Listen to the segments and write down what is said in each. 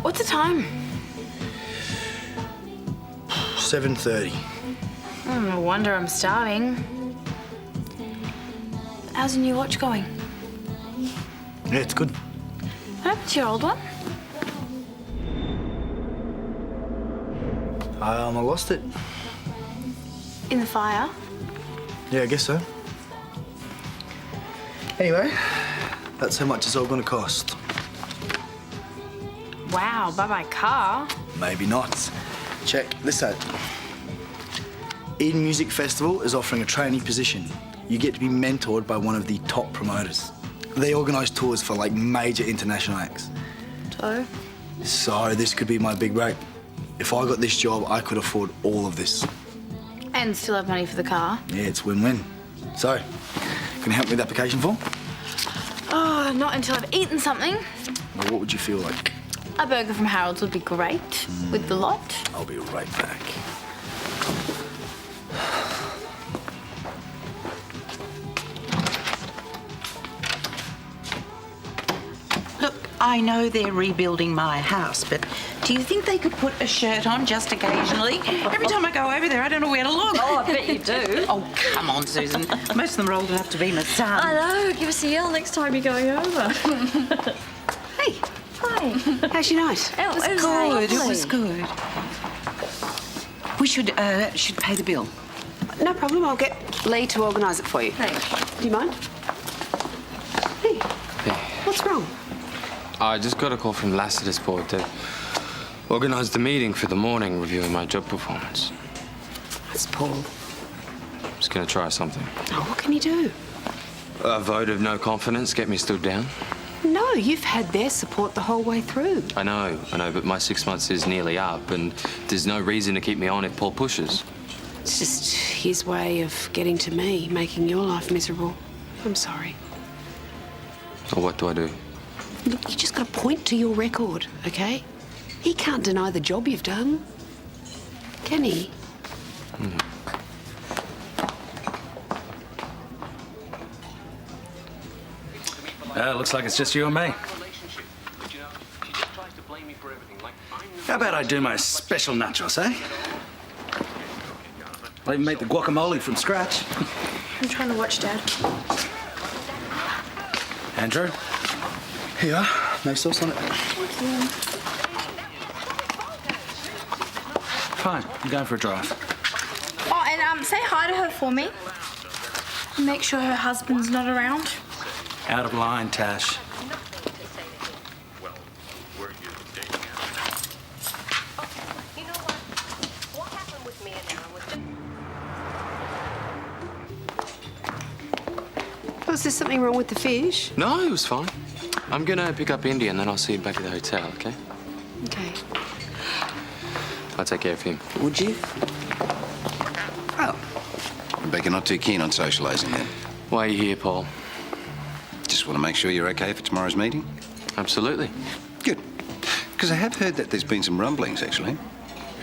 What's the time? 7:30. No wonder I'm starving. How's your new watch going? Yeah, it's good. What happened to your old one? I lost it. In the fire? Yeah, I guess so. Anyway, that's how much it's all going to cost. Wow, buy car? Maybe not. Check this out. Eden Music Festival is offering a trainee position. You get to be mentored by one of the top promoters. They organise tours for, like, major international acts. So this could be my big break. If I got this job, I could afford all of this. And still have money for the car? Yeah, it's win-win. So, can you help me with the application form? Oh, not until I've eaten something. Well, what would you feel like? A burger from Harold's would be great, with the lot. I'll be right back. Look, I know they're rebuilding my house, but do you think they could put a shirt on just occasionally? Every time I go over there, I don't know where to look. Oh, I bet you do. Oh, come on, Susan. Most of them are old enough to be my son. I know. Give us a yell next time you're going over. Hey. Hi. How's your night? Oh, It was good. It was good. We should pay the bill. No problem. I'll get Lee to organise it for you. Thanks. Do you mind? Hey. What's wrong? I just got a call from Lassiter's board to organise the meeting for the morning reviewing my job performance. That's Paul. Just going to try something. Oh, what can you do? A vote of no confidence, get me stood down. No, you've had their support the whole way through. I know, but my 6 months is nearly up and there's no reason to keep me on if Paul pushes. It's just his way of getting to me, making your life miserable. I'm sorry. Or what do I do? Look, you just got to point to your record, okay? He can't deny the job you've done. Can he? Looks like it's just you and me. How about I do my special nachos, eh? I'll even make the guacamole from scratch. I'm trying to watch, Dad. Andrew? Here you are. No sauce on it. Fine, I'm going for a drive. Oh, and say hi to her for me. Make sure her husband's not around. Out of line, Tash. Was there something wrong with the fish? No, it was fine. I'm going to pick up Indy and then I'll see you back at the hotel, okay? Okay. I'll take care of him. Would you? Oh. Rebecca not too keen on socialising then? Why are you here, Paul? Just want to make sure you're okay for tomorrow's meeting? Absolutely. Good. Because I have heard that there's been some rumblings, actually.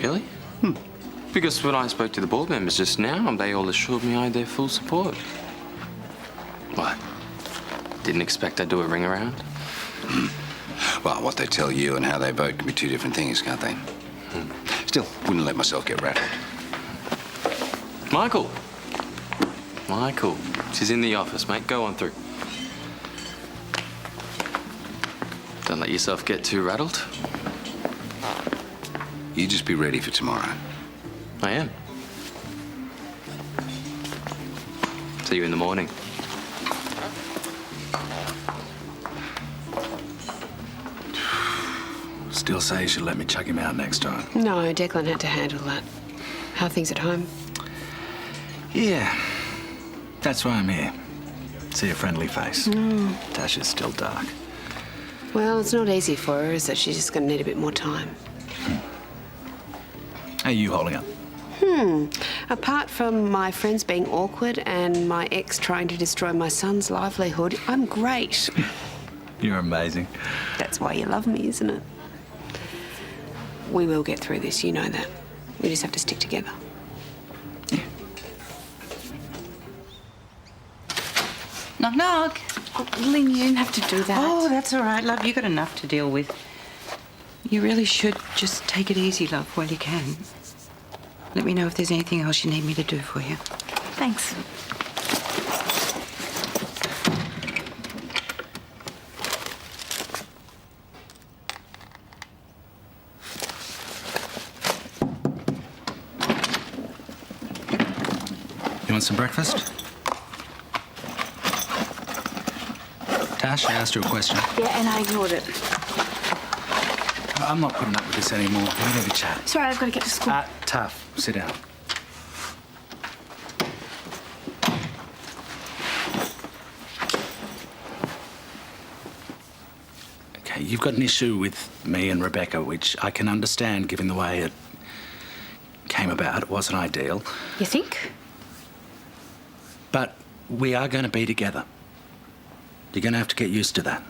Really? Because when I spoke to the board members just now, they all assured me I had their full support. What? Didn't expect I'd do a ring around? Well, what they tell you and how they vote can be two different things, can't they? Still, wouldn't let myself get rattled. Michael. Michael. She's in the office, mate. Go on through. Don't let yourself get too rattled. You just be ready for tomorrow. I am. See you in the morning. Still say you should let me chuck him out next time. No, Declan had to handle that. How are things at home? Yeah. That's why I'm here. See a friendly face. Tash is still dark. Well, it's not easy for her, is it? She's just going to need a bit more time. How are you holding up? Apart from my friends being awkward and my ex trying to destroy my son's livelihood, I'm great. You're amazing. That's why you love me, isn't it? We will get through this, you know that. We just have to stick together. Yeah. Knock, knock. Oh, Lynn, you didn't have to do that. Oh, that's all right, love. You got enough to deal with. You really should just take it easy, love, while you can. Let me know if there's anything else you need me to do for you. Thanks. You want some breakfast? Tash, I asked you a question. Yeah, and I ignored it. I'm not putting up with this anymore. We need to have a chat. Sorry, I've got to get to school. Tough. Sit down. Okay, you've got an issue with me and Rebecca, which I can understand given the way it came about. It wasn't ideal. You think? But we are going to be together. You're going to have to get used to that.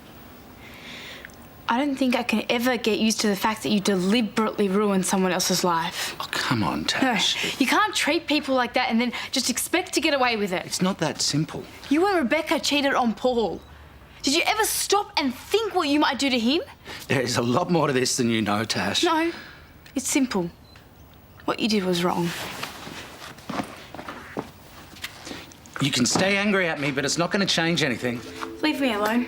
I don't think I can ever get used to the fact that you deliberately ruin someone else's life. Oh, come on, No, Tash. you can't treat people like that and then just expect to get away with it. It's not that simple. You and Rebecca cheated on Paul. Did you ever stop and think what you might do to him? There is a lot more to this than you know, Tash. No, it's simple. What you did was wrong. You can stay angry at me, but it's not going to change anything. Leave me alone.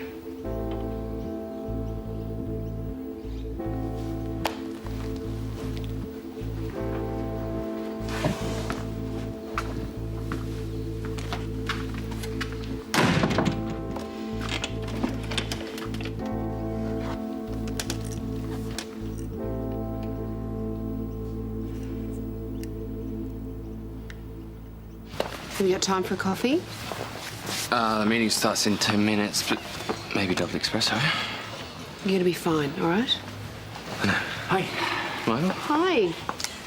Have you got time for a coffee? The meeting starts in 10 minutes, but maybe double espresso. You're going to be fine, all right? I know. Hi. Well, Hi.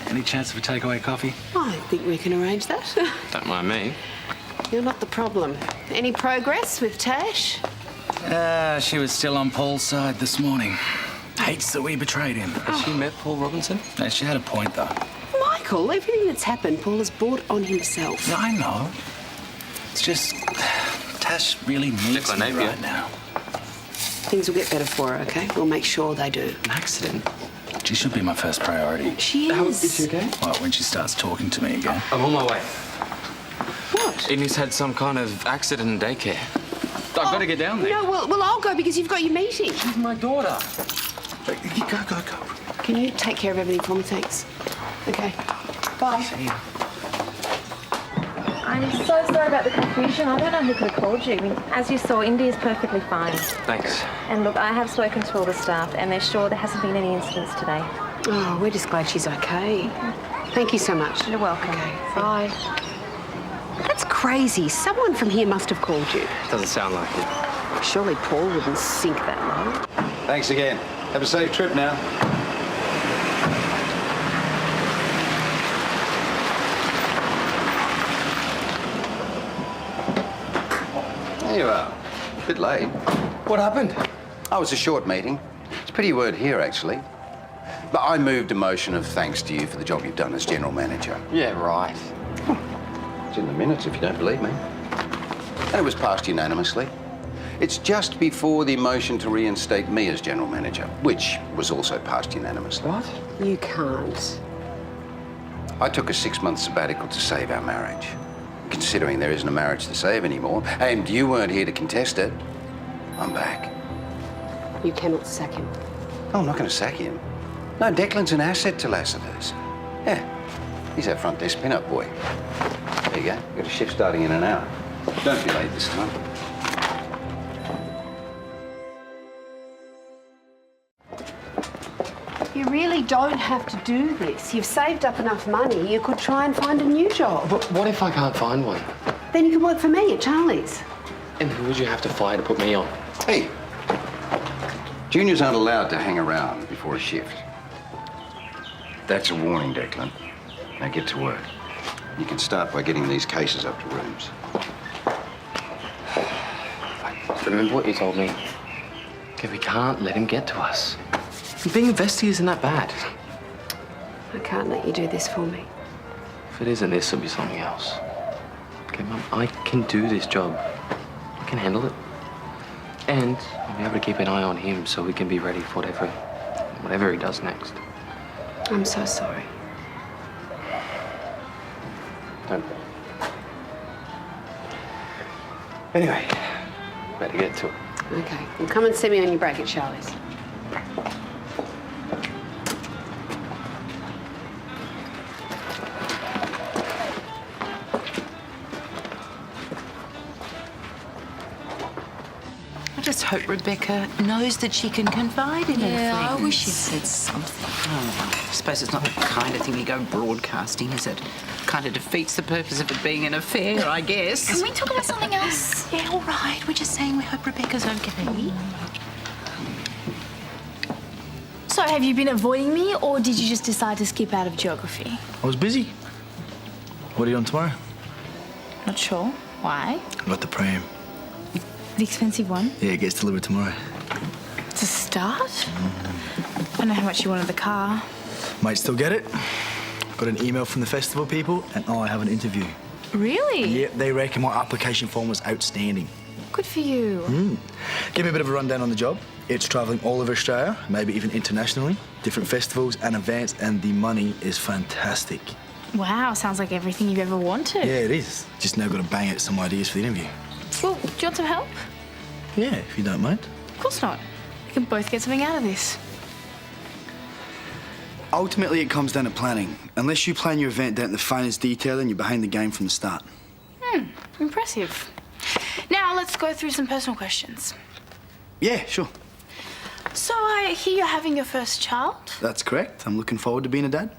Any chance of a takeaway coffee? I think we can arrange that. don't mind me. You're not the problem. Any progress with Tash? She was still on Paul's side this morning. Hates that we betrayed him. Has she met Paul Robinson? No, she had a point, though. Michael, everything that's happened, Paul has brought on himself. No, I know. It's just... Tash really needs Declan, me Napier. right now. Things will get better for her, OK? We'll make sure they do. An accident? She should be my first priority. She is. Is she okay? Well, when she starts talking to me again. I'm on my way. What? Ednie's had some kind of accident in daycare. I've got to get down there. No, well, I'll go because you've got your meeting. With my daughter. Go. Can you take care of everything for me, thanks? OK. Bye. See ya. I'm so sorry about the confusion. I don't know who could have called you. I mean, as you saw, Indy is perfectly fine. Thanks. And look, I have spoken to all the staff and they're sure there hasn't been any incidents today. Oh, we're just glad she's OK. Thank you so much. You're welcome. OK, bye. That's crazy. Someone from here must have called you. Doesn't sound like it. Surely Paul wouldn't sink that low. Thanks again. Have a safe trip now. There you are. A bit late. What happened? Oh, it's a short meeting. It's a pretty word here, actually. But I moved a motion of thanks to you for the job you've done as general manager. Yeah, right. It's in the minutes, if you don't believe me. And it was passed unanimously. It's just before the motion to reinstate me as general manager, which was also passed unanimously. What? You can't. I took a 6-month sabbatical to save our marriage. Considering there isn't a marriage to save anymore, and you weren't here to contest it, I'm back. You cannot sack him. Oh, I'm not going to sack him. No, Declan's an asset to Lassiter's. Yeah, he's our front desk pin-up boy. There you go. Got a shift starting in an hour. Don't be late this time. You really don't have to do this. You've saved up enough money. You could try and find a new job. But what if I can't find one? Then you can work for me at Charlie's. And who would you have to fire to put me on? Hey, juniors aren't allowed to hang around before a shift. That's a warning, Declan. Now get to work. You can start by getting these cases up to rooms. Remember what you told me? Okay, we can't let him get to us. Being a vestie isn't that bad. I can't let you do this for me. If it isn't this, it'll be something else. Okay, Mum, I can do this job. I can handle it. And I'll be able to keep an eye on him so we can be ready for whatever whatever he does next. I'm so sorry. Don't be. Anyway, better get to it. Okay, well, come and see me on your break at Charlie's. I just hope Rebecca knows that she can confide in her Yeah, I friends. wish she'd said something. Oh, I suppose it's not the kind of thing you go broadcasting, is it? Kind of defeats the purpose of it being an affair, I guess. Can we talk about something else? Yeah, all right. We're just saying we hope Rebecca's okay. So have you been avoiding me, or did you just decide to skip out of geography? I was busy. What are you on tomorrow? Not sure. Why? I got the pram. The expensive one? Yeah, it gets delivered tomorrow. To start? I know how much you wanted the car. Might still get it. Got an email from the festival people, and I have an interview. Really? Yeah, they reckon my application form was outstanding. Good for you. Give me a bit of a rundown on the job. It's travelling all over Australia, maybe even internationally, different festivals and events, and the money is fantastic. Wow, sounds like everything you've ever wanted. Yeah, it is. Just now got to bang out some ideas for the interview. Well, do you want some help? Yeah, if you don't mind. Of course not. We can both get something out of this. Ultimately, it comes down to planning. Unless you plan your event down to the finest detail, then you're behind the game from the start. Impressive. Now, let's go through some personal questions. Yeah, sure. So, I hear you're having your first child. That's correct. I'm looking forward to being a dad.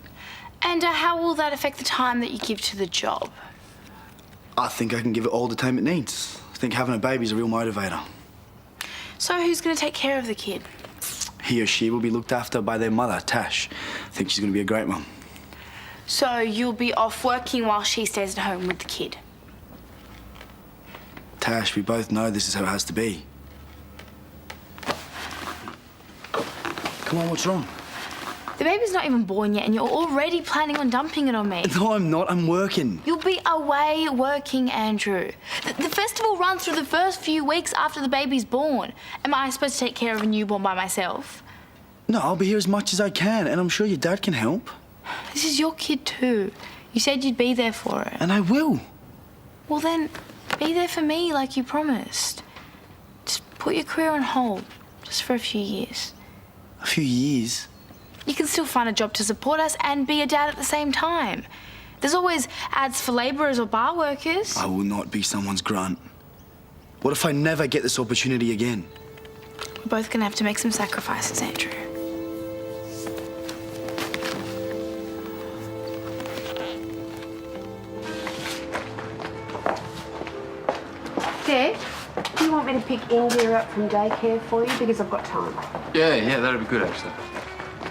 And how will that affect the time that you give to the job? I think I can give it all the time it needs. I think having a baby is a real motivator. So, who's going to take care of the kid? He or she will be looked after by their mother, Tash. I think she's going to be a great mum. So, you'll be off working while she stays at home with the kid. Tash, we both know this is how it has to be. Come on, what's wrong? The baby's not even born yet, and you're already planning on dumping it on me. No, I'm not. I'm working. You'll be away working, Andrew. The festival runs through the first few weeks after the baby's born. Am I supposed to take care of a newborn by myself? No, I'll be here as much as I can, and I'm sure your dad can help. This is your kid too. You said you'd be there for it. And I will. Well then, be there for me like you promised. Just put your career on hold, just for a few years. A few years? You can still find a job to support us and be a dad at the same time. There's always ads for labourers or bar workers. I will not be someone's grunt. What if I never get this opportunity again? We're both gonna have to make some sacrifices, Andrew. Dad, do you want me to pick India up from daycare for you? Because I've got time. Yeah, that'd be good, actually.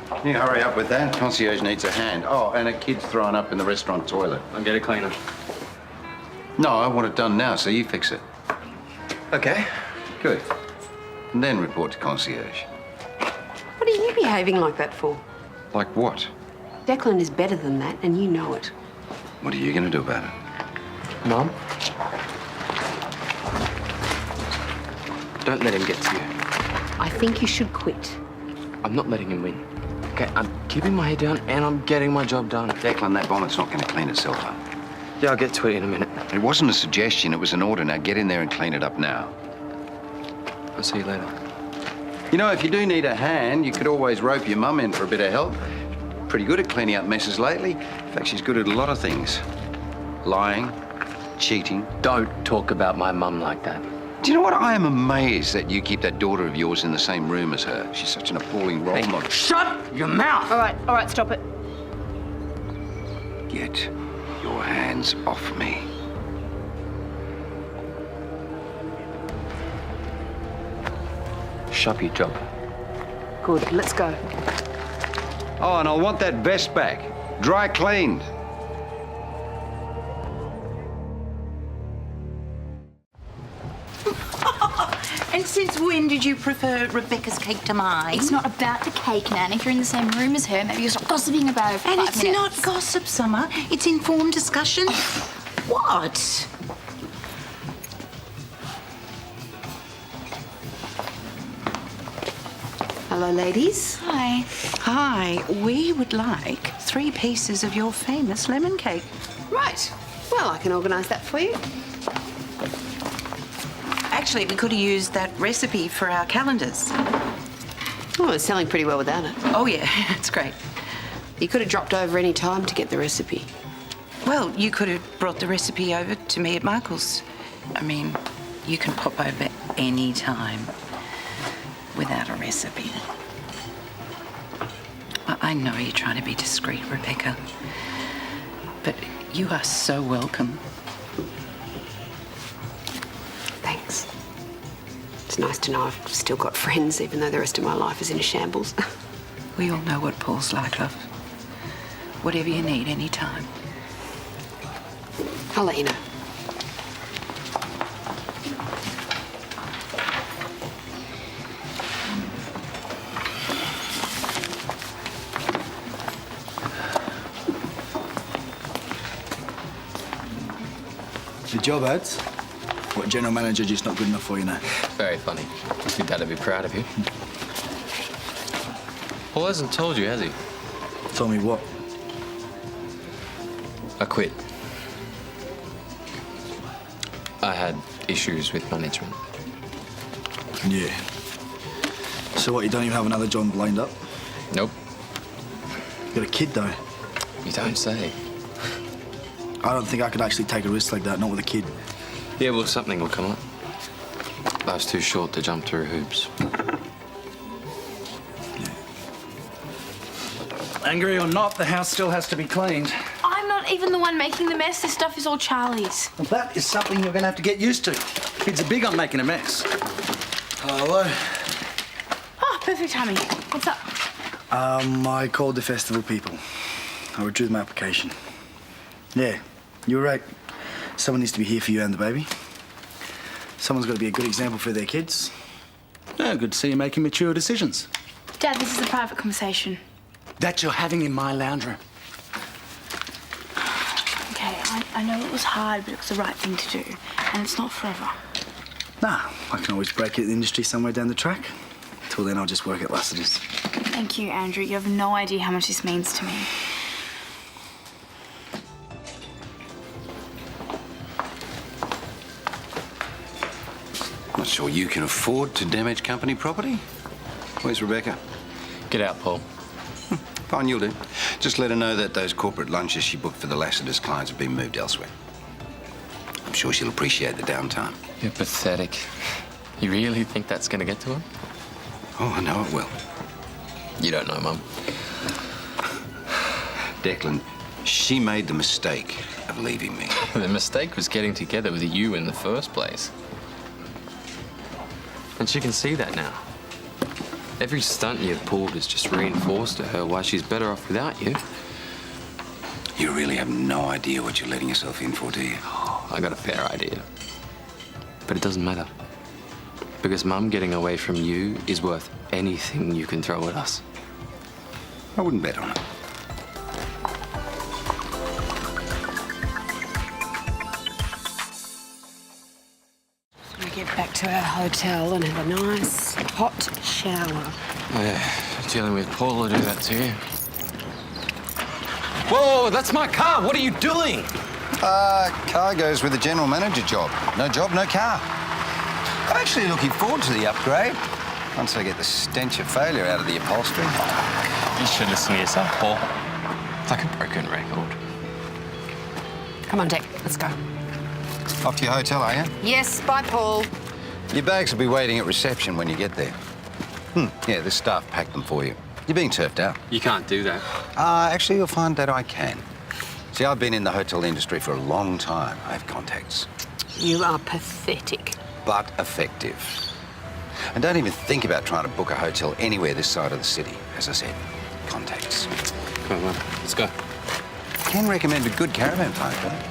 Can you hurry up with that? Concierge needs a hand. Oh, and a kid's thrown up in the restaurant toilet. I'll get a cleaner. No, I want it done now, so you fix it. Okay. Good. And then report to concierge. What are you behaving like that for? Like what? Declan is better than that, and you know it. What are you going to do about it? Mum? Don't let him get to you. I think you should quit. I'm not letting him win. Okay, I'm keeping my head down and I'm getting my job done. Declan, that bonnet's not going to clean itself up. Yeah, I'll get to it in a minute. It wasn't a suggestion, it was an order. Now get in there and clean it up now. I'll see you later. You know, if you do need a hand, you could always rope your mum in for a bit of help. Pretty good at cleaning up messes lately. In fact, she's good at a lot of things. Lying, cheating. Don't talk about my mum like that. Do you know what? I am amazed that you keep that daughter of yours in the same room as her. She's such an appalling role model. Shut your mouth! All right, stop it. Get your hands off me. Shop your job. Good, let's go. Oh, and I'll want that vest back. Dry cleaned. And since when did you prefer Rebecca's cake to mine? It's not about the cake, Nan. If you're in the same room as her, maybe you'll stop gossiping about her for And 5 it's minutes. not gossip, Summer. It's informed discussion. What? Hello, ladies. Hi. Hi, we would like 3 pieces of your famous lemon cake. Right. Well, I can organise that for you. Actually, we could have used that recipe for our calendars. Oh, it's selling pretty well without it. Oh, yeah, it's great. You could have dropped over any time to get the recipe. Well, you could have brought the recipe over to me at Michael's. I mean, you can pop over any time without a recipe. I know you're trying to be discreet, Rebecca, but you are so welcome. Thanks. It's nice to know I've still got friends, even though the rest of my life is in a shambles. We all know what Paul's like, love. Whatever you need, anytime. I'll let you know. The job ads? What, general manager just not good enough for you now? Very funny. Your dad would be proud of you. Paul hasn't told you, has he? Told me what? I quit. I had issues with management. Yeah. So what, you don't even have another John lined up? Nope. You got a kid, though. You don't say. I don't think I could actually take a risk like that, not with a kid. Yeah, well, something will come up. Life's too short to jump through hoops. Angry or not, the house still has to be cleaned. I'm not even the one making the mess. This stuff is all Charlie's. Well, that is something you're going to have to get used to. Kids are big on making a mess. Hello. Oh, perfect timing. What's up? I called the festival people. I withdrew my application. Yeah, you were right. Someone needs to be here for you and the baby. Someone's got to be a good example for their kids. Oh, good to see you making mature decisions. Dad, this is a private conversation. That you're having in my lounge room. Okay, I know it was hard, but it was the right thing to do. And it's not forever. Nah, I can always break it in the industry somewhere down the track. Till then, I'll just work at Lassiter's. Thank you, Andrew. You have no idea how much this means to me. Not sure you can afford to damage company property. Where's Rebecca? Get out, Paul. Fine, you'll do. Just let her know that those corporate lunches she booked for the Lassiter's clients have been moved elsewhere. I'm sure she'll appreciate the downtime. You're pathetic. You really think that's going to get to her? Oh, I know it will. You don't know, Mum. Declan, she made the mistake of leaving me. The mistake was getting together with you in the first place. And she can see that now. Every stunt you've pulled has just reinforced to her why she's better off without you. You really have no idea what you're letting yourself in for, do you? I got a fair idea. But it doesn't matter. Because Mum getting away from you is worth anything you can throw at us. I wouldn't bet on it. We get back to our hotel and have a nice hot shower. Oh, yeah, dealing with Paul will do that to you. Whoa, that's my car. What are you doing? Car goes with the general manager job. No job, no car. I'm actually looking forward to the upgrade. Once I get the stench of failure out of the upholstery. You should listen to yourself, Paul. It's like a broken record. Come on, Dick, let's go. Off to your hotel, are you? Yes, bye, Paul. Your bags will be waiting at reception when you get there. Yeah, the staff packed them for you. You're being turfed out. You can't do that. Actually, you'll find that I can. See, I've been in the hotel industry for a long time. I have contacts. You are pathetic. But effective. And don't even think about trying to book a hotel anywhere this side of the city. As I said, contacts. Come on, let's go. Can recommend a good caravan park, though.